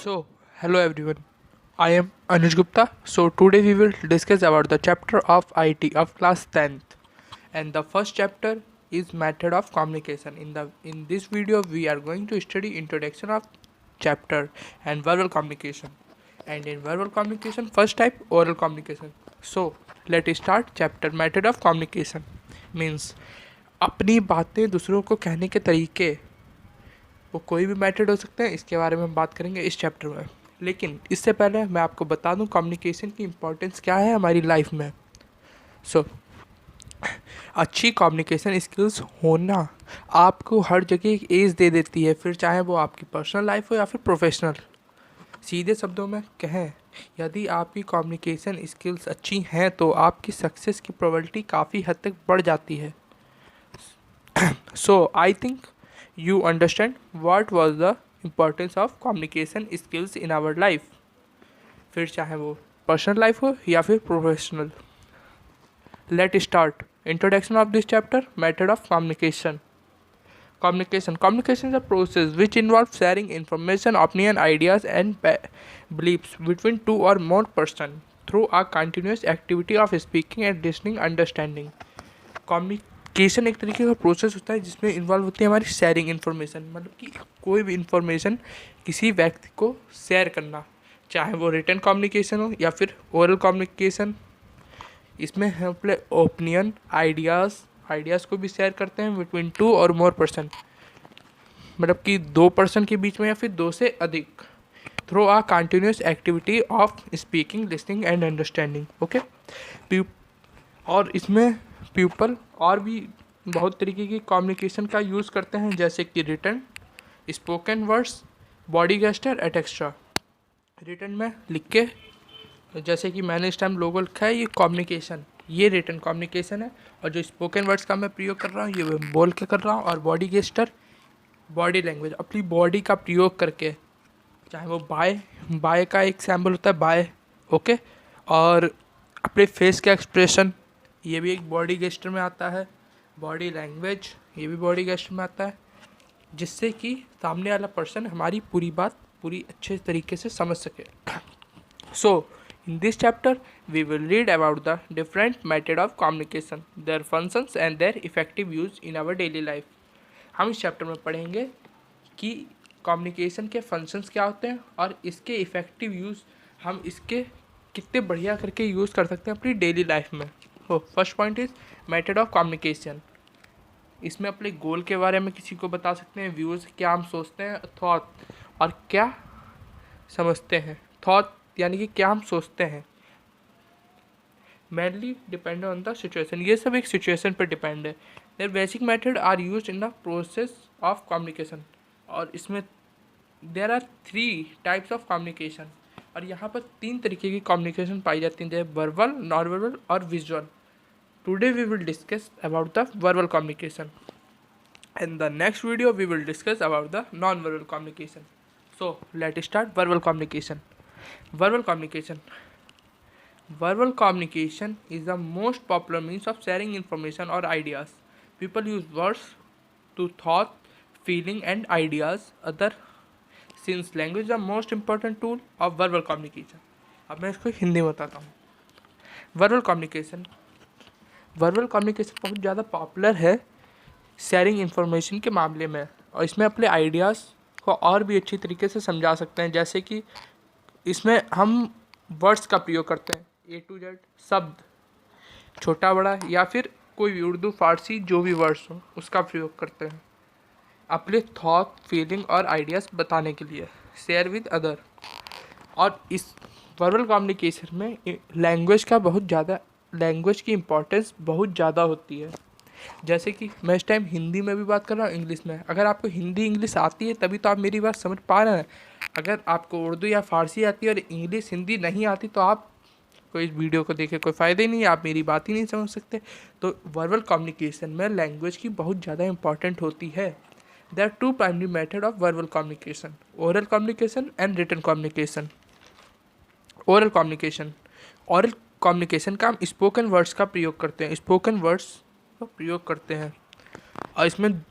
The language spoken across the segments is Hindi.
So, hello everyone. I am Anuj Gupta. So, today we will discuss about the chapter of IT of class 10th. And the first chapter is method of communication. In this video we are going to study introduction of chapter and verbal communication. And in verbal communication first type oral communication. So, let's start chapter method of communication. Means अपनी बातें दूसरों को कहने के तरीके वो कोई भी मेथड हो सकते हैं, इसके बारे में हम बात करेंगे इस चैप्टर में। लेकिन इससे पहले मैं आपको बता दूं कम्युनिकेशन की इम्पोर्टेंस क्या है हमारी लाइफ में। सो अच्छी कम्युनिकेशन स्किल्स होना आपको हर जगह एक एज दे देती है, फिर चाहे वो आपकी पर्सनल लाइफ हो या फिर प्रोफेशनल। सीधे शब्दों में कहें, यदि आपकी कम्युनिकेशन स्किल्स अच्छी हैं तो आपकी सक्सेस की प्रोबेबिलिटी काफ़ी हद तक बढ़ जाती है। So I think you understand what was the importance of communication skills in our life, फिर चाहे वो पर्सनल लाइफ हो या फिर professional. Let start introduction of this chapter method of communication. Communication is a process which involves sharing information, opinion, ideas and beliefs between two or more persons through a continuous activity of speaking and listening understanding। Communication एक तरीके का प्रोसेस होता है जिसमें इन्वॉल्व होती है हमारी शेयरिंग इन्फॉर्मेशन, मतलब कि कोई भी इन्फॉर्मेशन किसी व्यक्ति को शेयर करना, चाहे वो रिटन कम्युनिकेशन हो या फिर ओरल कम्युनिकेशन। इसमें हम अपने ओपिनियन आइडियाज़ को भी शेयर करते हैं बिटवीन टू और मोर पर्सन, मतलब कि दो पर्सन के बीच में या फिर दो से अधिक, through a continuous activity of speaking, listening and understanding. Okay, और इसमें पीपल और भी बहुत तरीके की कम्युनिकेशन का यूज़ करते हैं, जैसे कि written, spoken words, body gesture etcetera. Written में लिख के, जैसे कि मैंने इस टाइम लोगो लिखा है, ये कम्युनिकेशन, ये रिटन कम्युनिकेशन है। और जो स्पोकन वर्ड्स का मैं प्रयोग कर रहा हूँ ये मैं बोल के कर रहा हूँ। और बॉडी गेस्चर, बॉडी लैंग्वेज, अपनी बॉडी का प्रयोग करके, चाहे वो बाय का एक सैम्बल होता है बाय, ओके, और अपने फेस का एक्सप्रेशन, ये भी एक बॉडी गेस्चर में आता है। बॉडी लैंग्वेज, ये भी बॉडी गेस्चर में आता है, जिससे कि सामने वाला पर्सन हमारी पूरी बात पूरी अच्छे तरीके से समझ सके। So in this chapter we will read about the different method of communication, their functions and their effective use in our daily life. हम इस चैप्टर में पढ़ेंगे कि कम्युनिकेशन के फंक्शंस क्या होते हैं और इसके इफ़ेक्टिव यूज़ हम इसके कितने बढ़िया करके यूज़ कर सकते हैं अपनी डेली लाइफ में। तो first point is method of communication. इसमें अपने गोल के बारे में किसी को बता सकते हैं, व्यूज़, क्या हम सोचते हैं, थॉट, और क्या समझते हैं। थॉट यानी कि क्या हम सोचते हैं, mainly depend on the situation, ये सब एक सिचुएशन पर डिपेंड है। There basic method are use in the process of communication. और इसमें there are 3 types of communication, और यहाँ पर 3 तरीके की कम्युनिकेशन पाई जाती हैं, जैसे वर्बल, नॉन वर्बल और visual. Today we will discuss about the verbal communication, and the next video we will discuss about the non verbal communication. So let start verbal communication. Verbal communication is the most popular means of sharing information or ideas. People use words to thought, feeling and ideas other, since language is the most important tool of verbal communication. अब मैं इसको हिंदी में बताता हूँ। वर्बल कम्युनिकेशन बहुत ज़्यादा पॉपुलर है शेयरिंग इन्फॉर्मेशन के मामले में, और इसमें अपने आइडियाज़ को और भी अच्छी तरीके से समझा सकते हैं। जैसे कि इसमें हम वर्ड्स का प्रयोग करते हैं, A to Z शब्द, छोटा बड़ा या फिर कोई भी उर्दू फारसी जो भी वर्ड्स हो उसका प्रयोग करते हैं अपने थॉट, फीलिंग और आइडियाज़ बताने के लिए, शेयर विद अदर। और इस वर्बल कम्युनिकेशन में लैंग्वेज की इम्पोर्टेंस बहुत ज़्यादा होती है। जैसे कि मैं इस टाइम हिंदी में भी बात कर रहा हूँ, इंग्लिश में। अगर आपको हिंदी इंग्लिश आती है तभी तो आप मेरी बात समझ पा रहे हैं। अगर आपको उर्दू या फारसी आती है और इंग्लिश हिंदी नहीं आती तो आप कोई इस वीडियो को देखे कोई फ़ायदा ही नहीं है, आप मेरी बात ही नहीं समझ सकते। तो वर्बल कम्युनिकेशन में लैंग्वेज की बहुत ज़्यादा इंपॉर्टेंट होती है। There are 2 primary method of verbal communication, oral communication and written communication. Oral communication का हम स्पोकन वर्ड्स का प्रयोग करते हैं, और इसमें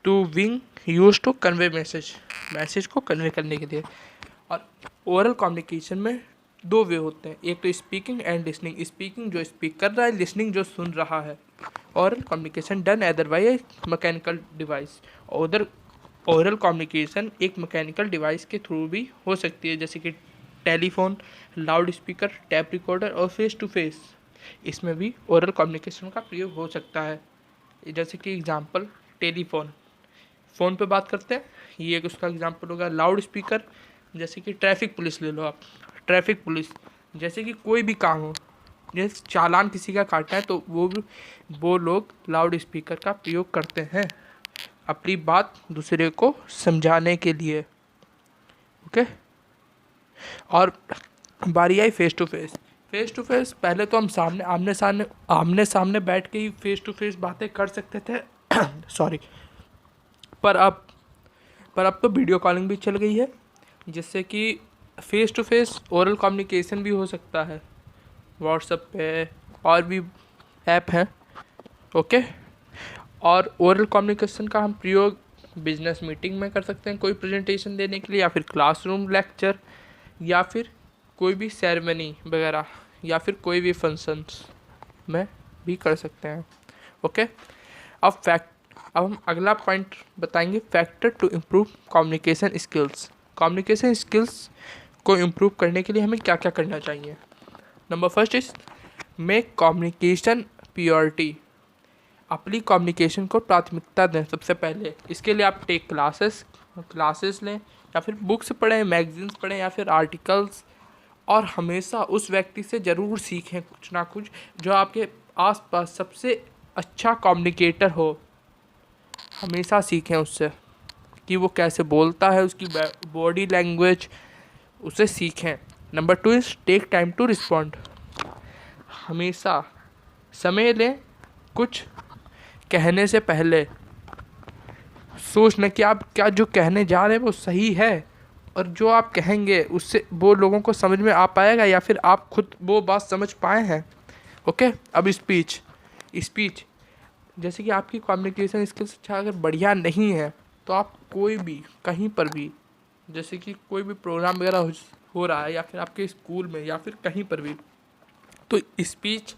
to wing use to convey message को कन्वे करने के लिए। और ओरल कम्युनिकेशन में दो वे होते हैं, एक तो स्पीकिंग एंड लिसनिंग। स्पीकिंग जो स्पीक कर रहा है, लिसनिंग जो सुन रहा है। Oral communication done either by a mechanical device. उधर ओरल कम्युनिकेशन एक मैकेनिकल डिवाइस के थ्रू भी हो सकती है, जैसे कि telephone, loud speaker, tape recorder और फेस टू फेस। इसमें भी ओरल कम्युनिकेशन का प्रयोग हो सकता है। जैसे कि एग्जांपल टेलीफोन, फ़ोन पे बात करते हैं, ये एक उसका एग्जांपल होगा। लाउड स्पीकर, जैसे कि ट्रैफिक पुलिस ले लो आप। ट्रैफिक पुलिस जैसे कि कोई भी काम हो, जैसे चालान किसी का काटना है तो वो लोग लाउड स्पीकर का प्रयोग करते हैं अपनी बात दूसरे को समझाने के लिए। ओके। और बारी आई face to face. Face to face पहले तो हम आमने सामने बैठ के ही फेस टू फेस बातें कर सकते थे सॉरी। पर अब तो वीडियो कॉलिंग भी चल गई है, जिससे कि face to face oral communication भी हो सकता है। व्हाट्सएप पे और भी ऐप हैं। ओके। और ओरल कम्युनिकेशन का हम प्रयोग बिजनेस मीटिंग में कर सकते हैं, कोई प्रेजेंटेशन देने के लिए, या फिर क्लासरूम लेक्चर, या फिर कोई भी सेरेमनी वगैरह, या फिर कोई भी फंक्शंस में भी कर सकते हैं। ओके। अब हम अगला पॉइंट बताएंगे, factor to improve communication skills. Communication skills को इम्प्रूव करने के लिए हमें क्या क्या करना चाहिए। Number first is make communication purity. अपनी कम्युनिकेशन को प्राथमिकता दें सबसे पहले। इसके लिए आप टेक क्लासेस लें, या फिर बुक्स पढ़ें, मैगजीन्स पढ़ें, या फिर आर्टिकल्स। और हमेशा उस व्यक्ति से ज़रूर सीखें कुछ ना कुछ जो आपके आसपास सबसे अच्छा कम्युनिकेटर हो। हमेशा सीखें उससे कि वो कैसे बोलता है, उसकी बॉडी लैंग्वेज, उसे सीखें। Number two is take time to respond. हमेशा समय लें, कुछ कहने से पहले सोच लें कि आप क्या जो कहने जा रहे हैं वो सही है, और जो आप कहेंगे उससे वो लोगों को समझ में आ पाएगा, या फिर आप खुद वो बात समझ पाए हैं। ओके। अब स्पीच जैसे कि आपकी कम्युनिकेशन स्किल्स अच्छा अगर बढ़िया नहीं है, तो आप कोई भी कहीं पर भी, जैसे कि कोई भी प्रोग्राम वगैरह हो रहा है, या फिर आपके स्कूल में, या फिर कहीं पर भी, तो स्पीच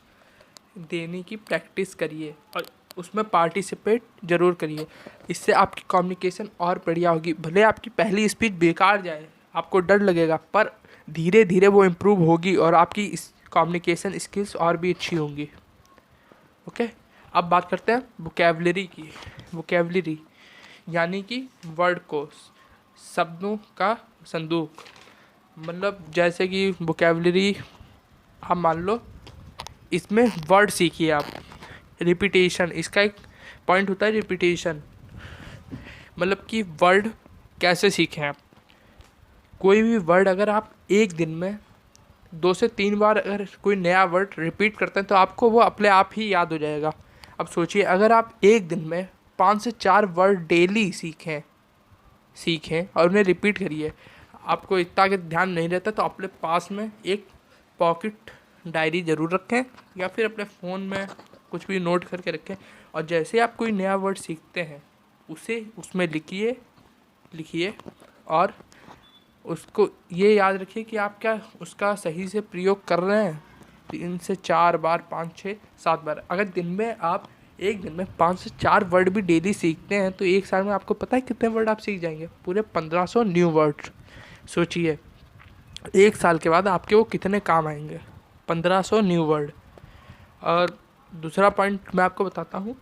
देने की प्रैक्टिस करिए और उसमें पार्टिसिपेट ज़रूर करिए। इससे आपकी कम्युनिकेशन और बढ़िया होगी। भले आपकी पहली स्पीच बेकार जाए, आपको डर लगेगा, पर धीरे धीरे वो इम्प्रूव होगी और आपकी कम्युनिकेशन स्किल्स और भी अच्छी होंगी। ओके। अब बात करते हैं वोकैबुलरी की। वोकैबुलरी यानी कि वर्ड को, शब्दों का संदूक। मतलब जैसे कि वोकैबुलरी, आप मान लो इसमें वर्ड सीखिए आप। रिपीटेशन, इसका एक पॉइंट होता है रिपीटेशन। मतलब कि वर्ड कैसे सीखें आप। कोई भी वर्ड अगर आप एक दिन में 2 से 3 बार अगर कोई नया वर्ड रिपीट करते हैं, तो आपको वो अपने आप ही याद हो जाएगा। अब सोचिए, अगर आप एक दिन में 5 से 4 वर्ड डेली सीखें और उन्हें रिपीट करिए। आपको इतना कि ध्यान नहीं रहता, तो अपने पास में एक पॉकेट डायरी ज़रूर रखें, या फिर अपने फ़ोन में कुछ भी नोट करके रखें। और जैसे आप कोई नया वर्ड सीखते हैं, उसे उसमें लिखिए और उसको ये याद रखिए कि आप क्या उसका सही से प्रयोग कर रहे हैं। 3 से 4 बार, 5, 6, 7 बार। अगर दिन में आप एक दिन में 5 से 4 वर्ड भी डेली सीखते हैं, तो एक साल में आपको पता है कितने वर्ड आप सीख जाएंगे? पूरे 1500 न्यू वर्ड। सोचिए, एक साल के बाद आपके वो कितने काम आएंगे? 1500 न्यू वर्ड। और दूसरा पॉइंट मैं आपको बताता हूँ,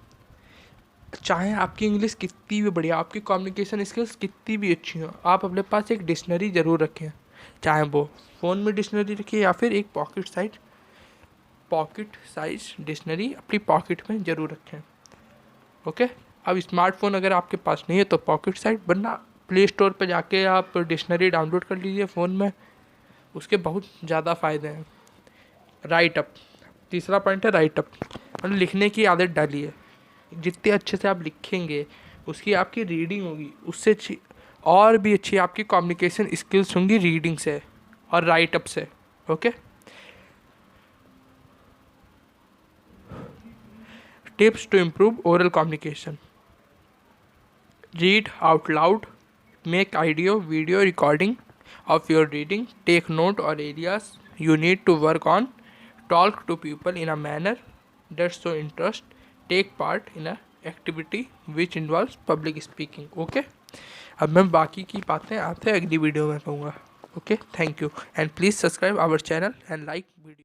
चाहे आपकी इंग्लिश कितनी भी बढ़िया, आपकी कम्युनिकेशन स्किल्स कितनी भी अच्छी हो, आप अपने पास एक डिक्शनरी ज़रूर रखें। चाहे वो फ़ोन में डिक्शनरी रखिए, या फिर एक पॉकेट साइज डिक्शनरी अपनी पॉकेट में ज़रूर रखें। ओके। अब स्मार्टफोन अगर आपके पास नहीं है, तो पॉकेट साइज, वरना प्ले स्टोर पर जाके आप डिक्शनरी डाउनलोड कर लीजिए फ़ोन में। उसके बहुत ज़्यादा फ़ायदे हैं। राइट अप, तीसरा पॉइंट है राइट अप। मतलब लिखने की आदत डालिए। जितने अच्छे से आप लिखेंगे, उसकी आपकी रीडिंग होगी, उससे अच्छी और भी अच्छी आपकी कम्युनिकेशन स्किल्स होंगी रीडिंग से और राइट अप से। Okay. Tips to improve oral communication: read out loud, make audio video recording, of your reading, take note or areas you need to work on, talk to people in a manner that show interest, take part in a activity which involves public speaking. Okay, अब मैं बाकी की बातें आपसे अगली वीडियो में कहूँगा. Okay, thank you and please subscribe our channel and like video.